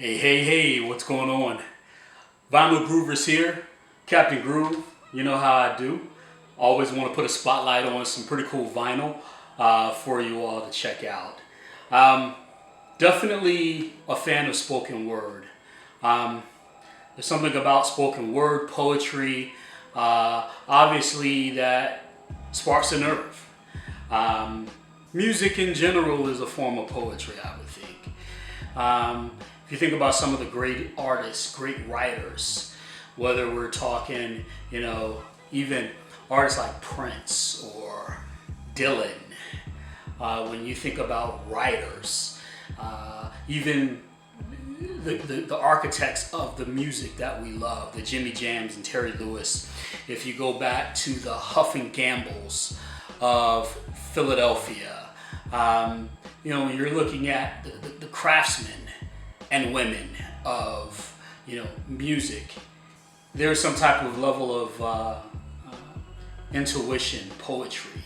Hey, what's going on? Vinyl Groovers here, Captain Groove. You know how I do. Always want to put a spotlight on some pretty cool vinyl for you all to check out. Um, Definitely a fan of spoken word. Um, there's something about spoken word poetry, obviously, that sparks a nerve. Um, Music in general is a form of poetry, I would think. If you think about some of the great artists, great writers, whether we're talking, even artists like Prince or Dylan, when you think about writers, even the architects of the music that we love, the Jimmy Jams and Terry Lewis, if you go back to the Huff and Gambles of Philadelphia, when you're looking at the craftsmen and women of music, there's some type of level of intuition, poetry,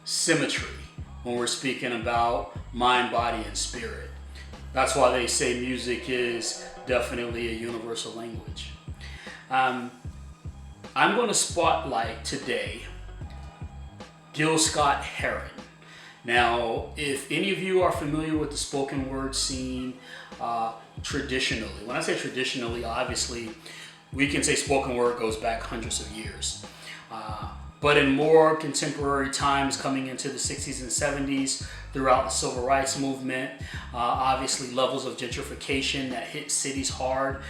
symmetry when we're speaking about mind, body, and spirit. That's why they say music is definitely a universal language. I'm going to spotlight today Gil Scott-Heron. Now, if any of you are familiar with the spoken word scene traditionally, when I say traditionally, obviously we can say spoken word goes back hundreds of years. But in more contemporary times, coming into the 60s and 70s, throughout the civil rights movement, obviously levels of gentrification that hit cities hard,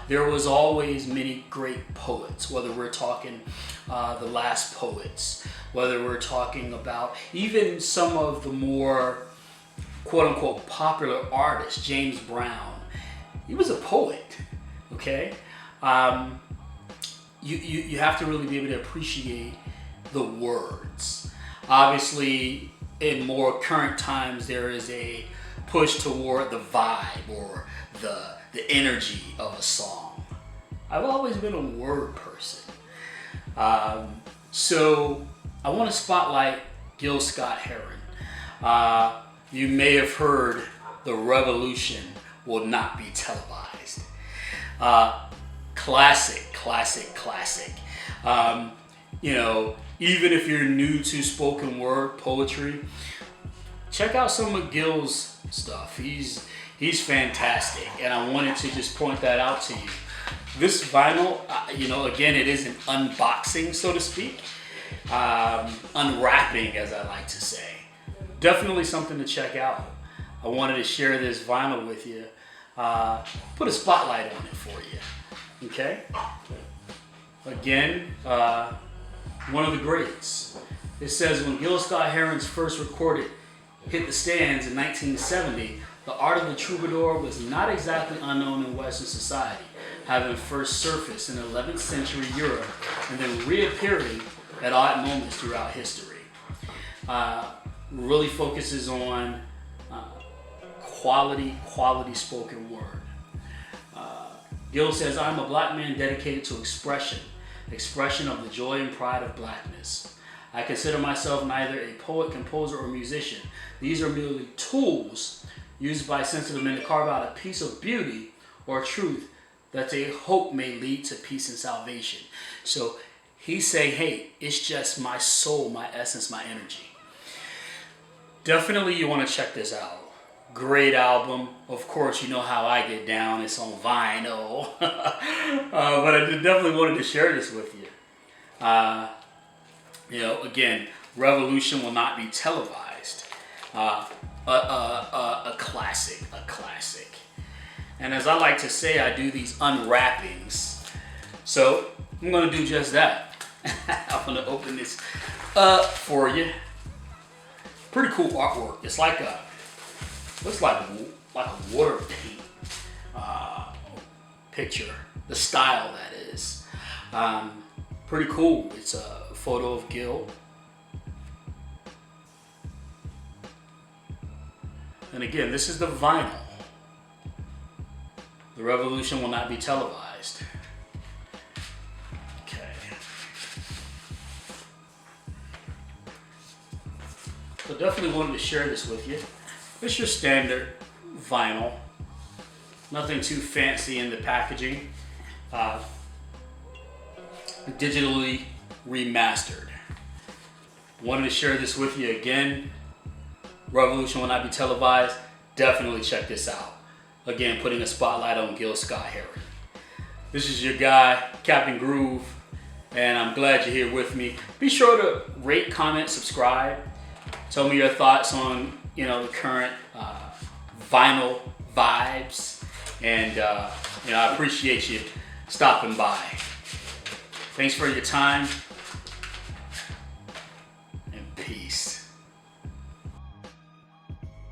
there was always many great poets, whether we're talking the last poets, whether we're talking about even some of the more quote-unquote popular artists. James Brown, he was a poet, okay? You have to really be able to appreciate the words. Obviously, in more current times, there is a push toward the vibe or the energy of a song. I've always been a word person. So I want to spotlight Gil Scott-Heron. You may have heard the revolution will not be televised. Classic. Even if you're new to spoken word poetry, check out some of Gil's stuff. He's fantastic, and I wanted to just point that out to you. This vinyl, again, it is an unboxing, so to speak, unwrapping, as I like to say. Definitely something to check out. I wanted to share this vinyl with you, put a spotlight on it for you. Okay? Again, one of the greats. It says, when Gil Scott-Heron's first recorded hit the stands in 1970, the art of the troubadour was not exactly unknown in Western society, having first surfaced in 11th century Europe and then reappearing at odd moments throughout history. Really focuses on quality spoken word. Gil says, I'm a black man dedicated to expression of the joy and pride of blackness. I consider myself neither a poet, composer, or musician. These are merely tools used by sensitive men to carve out a piece of beauty or truth that they hope may lead to peace and salvation. So he's saying, hey, it's just my soul, my essence, my energy. Definitely you want to check this out. Great album. Of course, you know how I get down. It's on vinyl. But I definitely wanted to share this with you. Again, revolution will not be televised. A classic. And as I like to say, I do these unwrappings. So I'm going to do just that. I'm going to open this up for you. Pretty cool artwork. It's like looks like a water paint picture. The style, that is. Pretty cool. It's a photo of Gil. And again, this is the vinyl. The revolution will not be televised. Okay. So definitely wanted to share this with you. It's your standard vinyl. Nothing too fancy in the packaging. Digitally remastered. Wanted to share this with you again. Revolution will not be televised. Definitely check this out. Again, putting a spotlight on Gil Scott-Heron. This is your guy, Captain Groove, and I'm glad you're here with me. Be sure to rate, comment, subscribe. Tell me your thoughts on the current vinyl vibes, and I appreciate you stopping by. Thanks for your time.